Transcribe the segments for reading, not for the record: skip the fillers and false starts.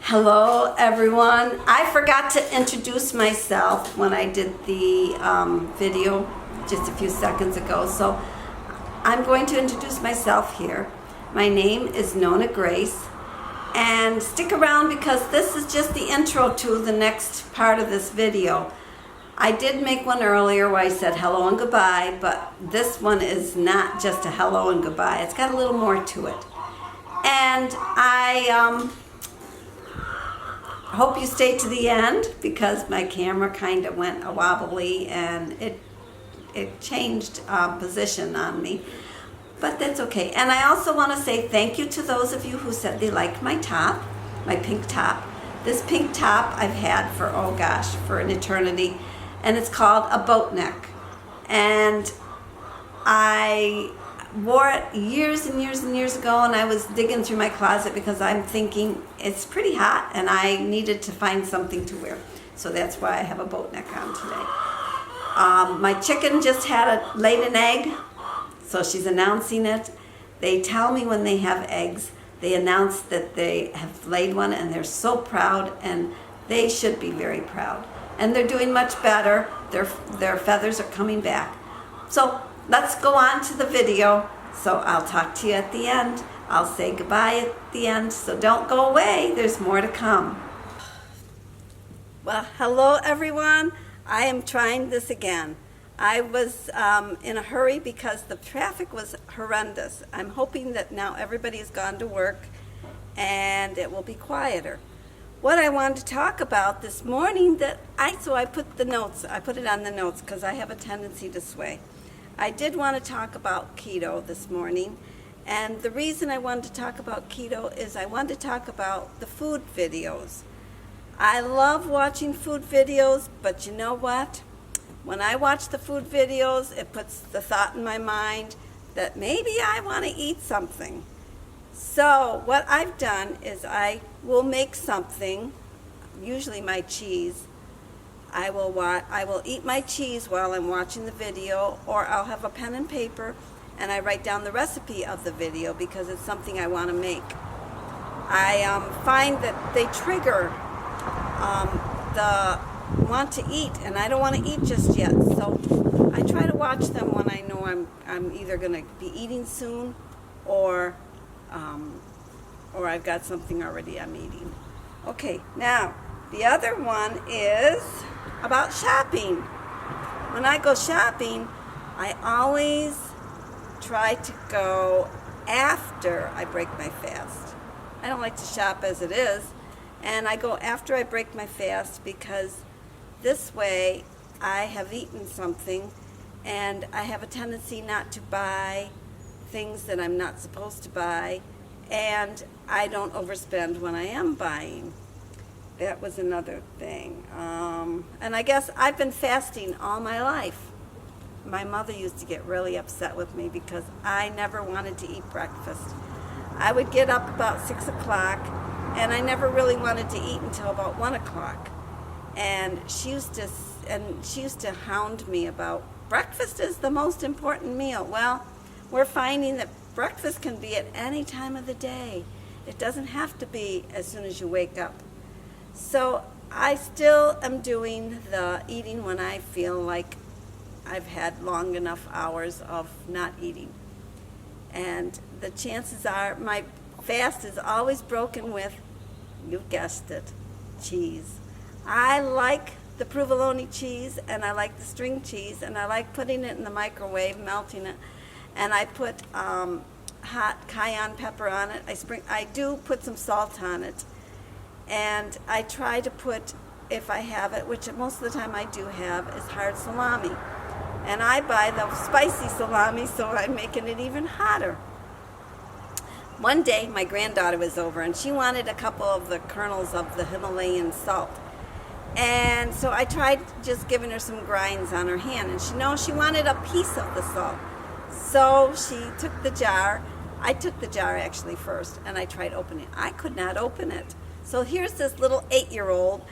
Hello everyone. I forgot to introduce myself when I did the video just a few seconds ago, so I'm going to introduce myself here. My name is NonnaGrace, and stick around because this is just the intro to the next part of this video. I did make one earlier where I said hello and goodbye, but this one is not just a hello and goodbye. It's got a little more to it. And I hope you stay to the end because my camera kind of went a wobbly and it changed position on me. But that's okay. And I also want to say thank you to those of you who said they liked my top, my pink top. This pink top I've had for, oh gosh, for an eternity. And it's called a boat neck. And I wore it years and years and years ago, and I was digging through my closet because I'm thinking it's pretty hot and I needed to find something to wear. So that's why I have a boat neck on today. My chicken just laid an egg, so she's announcing it. They tell me when they have eggs, they announce that they have laid one, and they're so proud, and they should be very proud. And they're doing much better. Their feathers are coming back. So let's go on to the video. So I'll talk to you at the end. I'll say goodbye at the end. So don't go away. There's more to come. Well, hello everyone. I am trying this again. I was in a hurry because the traffic was horrendous. I'm hoping that now everybody's gone to work and it will be quieter. What I wanted to talk about this morning, so I put it on the notes because I have a tendency to sway. I did want to talk about keto this morning, and the reason I wanted to talk about keto is I wanted to talk about the food videos. I love watching food videos, but you know what? When I watch the food videos, it puts the thought in my mind that maybe I want to eat something. So what I've done is I will make something, usually my cheese. I will eat my cheese while I'm watching the video, or I'll have a pen and paper and I write down the recipe of the video because it's something I want to make. I find that they trigger the want to eat, and I don't want to eat just yet. So I try to watch them when I know I'm either going to be eating soon or I've got something already I'm eating. Okay, now the other one is about shopping. When I go shopping, I always try to go after I break my fast. I don't like to shop as it is, and I go after I break my fast because this way I have eaten something, and I have a tendency not to buy things that I'm not supposed to buy, and I don't overspend when I am buying. That was another thing. And I guess I've been fasting all my life. My mother used to get really upset with me because I never wanted to eat breakfast. I would get up about 6 o'clock, and I never really wanted to eat until about 1 o'clock. And she used to hound me about breakfast is the most important meal. Well, we're finding that breakfast can be at any time of the day. It doesn't have to be as soon as you wake up. So I still am doing the eating when I feel like I've had long enough hours of not eating. And the chances are my fast is always broken with, you guessed it, cheese. I like the provolone cheese, and I like the string cheese, and I like putting it in the microwave, melting it, and I put hot cayenne pepper on it. I do put some salt on it, and I try to put, if I have it, which most of the time I do have, is hard salami. And I buy the spicy salami, so I'm making it even hotter. One day, my granddaughter was over, and she wanted a couple of the kernels of the Himalayan salt. And so I tried just giving her some grinds on her hand, and she wanted a piece of the salt. So she took the jar. I took the jar actually first, and I tried opening it. I could not open it. So here's this little 8-year-old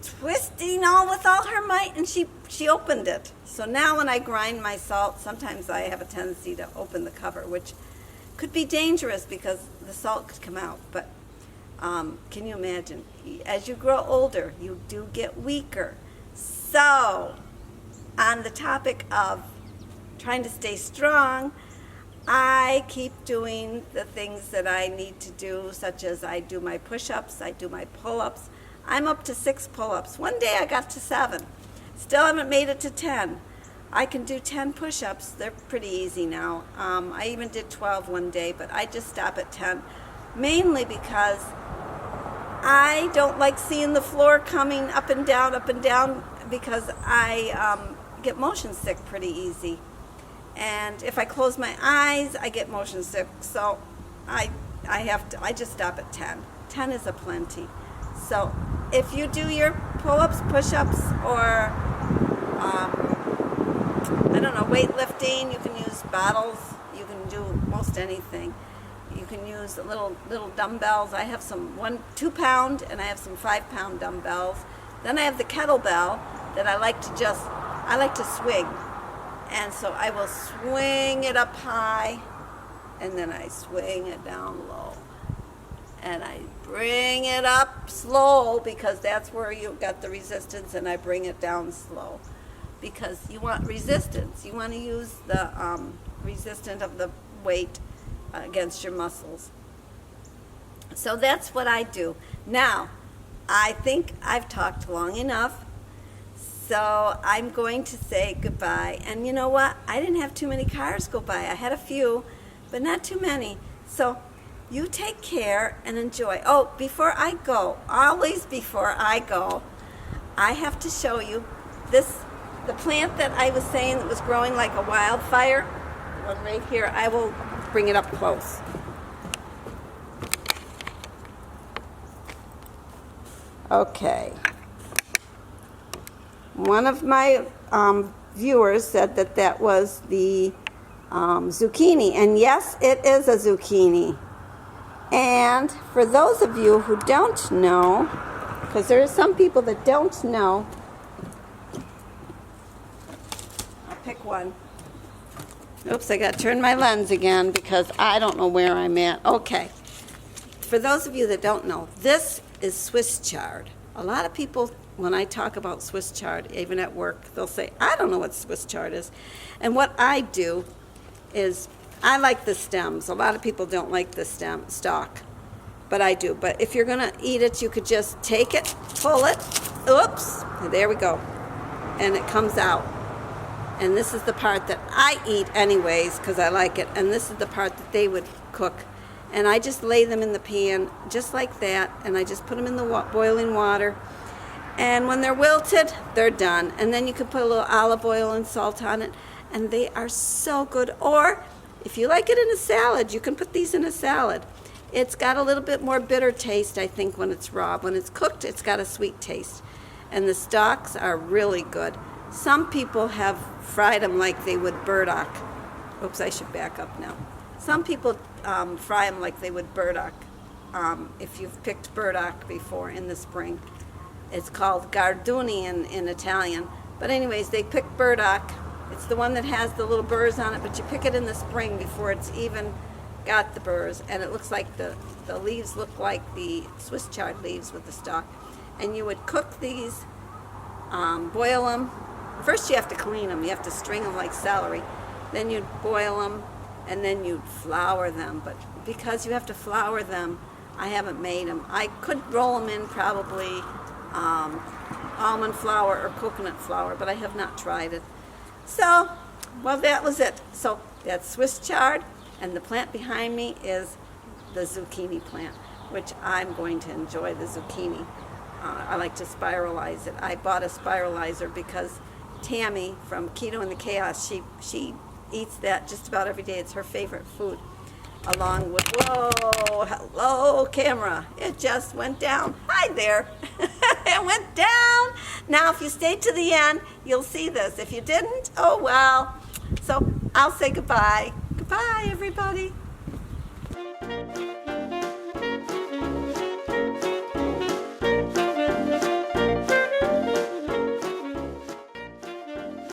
twisting with all her might, and she opened it. So now when I grind my salt, sometimes I have a tendency to open the cover, which could be dangerous because the salt could come out. But Can you imagine? As you grow older, you do get weaker. So, on the topic of trying to stay strong, I keep doing the things that I need to do, such as I do my push-ups, I do my pull-ups. I'm up to 6 pull-ups. One day I got to 7. Still haven't made it to 10. I can do 10 push-ups. They're pretty easy now. I even did 12 one day, but I just stop at 10. Mainly because I don't like seeing the floor coming up and down, because I get motion sick pretty easy. And if I close my eyes, I get motion sick. So I just stop at 10. 10 is a plenty. So if you do your pull-ups, push-ups, or I don't know, weightlifting, you can use bottles. You can do most anything. You can use little dumbbells. I have some 2 pound and I have some 5 pound dumbbells. Then I have the kettlebell that I like to swing. And so I will swing it up high, and then I swing it down low. And I bring it up slow, because that's where you got the resistance, and I bring it down slow. Because you want resistance. You want to use the resistance of the weight against your muscles. So that's what I do. Now, I think I've talked long enough. So I'm going to say goodbye. And you know what? I didn't have too many cars go by. I had a few, but not too many. So you take care and enjoy. Oh, before I go, always before I go, I have to show you the plant that I was saying that was growing like a wildfire. The one right here. I will bring it up close. Okay. One of my viewers said that was the zucchini, and yes, it is a zucchini. And for those of you who don't know, because there are some people that don't know, I'll pick one. Oops, I got to turn my lens again because I don't know where I'm at. Okay. For those of you that don't know, this is Swiss chard. A lot of people, when I talk about Swiss chard, even at work, they'll say, I don't know what Swiss chard is. And what I do is, I like the stems. A lot of people don't like the stalk, but I do. But if you're going to eat it, you could just take it, pull it, oops, there we go, and it comes out. And this is the part that I eat anyways, because I like it, and this is the part that they would cook. And I just lay them in the pan, just like that, and I just put them in the boiling water. And when they're wilted, they're done. And then you can put a little olive oil and salt on it, and they are so good. Or, if you like it in a salad, you can put these in a salad. It's got a little bit more bitter taste, I think, when it's raw. When it's cooked, it's got a sweet taste. And the stalks are really good. Some people have fried them like they would burdock. Oops, I should back up now. Some people fry them like they would burdock. If you've picked burdock before in the spring. It's called garduni in Italian. But anyways, they pick burdock. It's the one that has the little burrs on it, but you pick it in the spring before it's even got the burrs. And it looks like the leaves look like the Swiss chard leaves with the stalk. And you would cook these, boil them. First you have to clean them. You have to string them like celery. Then you'd boil them, and then you'd flour them. But because you have to flour them, I haven't made them. I could roll them in probably almond flour or coconut flour, but I have not tried it. So, well, that was it. So that's Swiss chard, and the plant behind me is the zucchini plant, which I'm going to enjoy the zucchini. I like to spiralize it. I bought a spiralizer because Tammy from Keto and the Chaos, she eats that just about every day. It's her favorite food. Along with, whoa, hello, camera. It just went down. Hi there. It went down. Now, if you stayed to the end, you'll see this. If you didn't, oh well. So I'll say goodbye. Goodbye, everybody.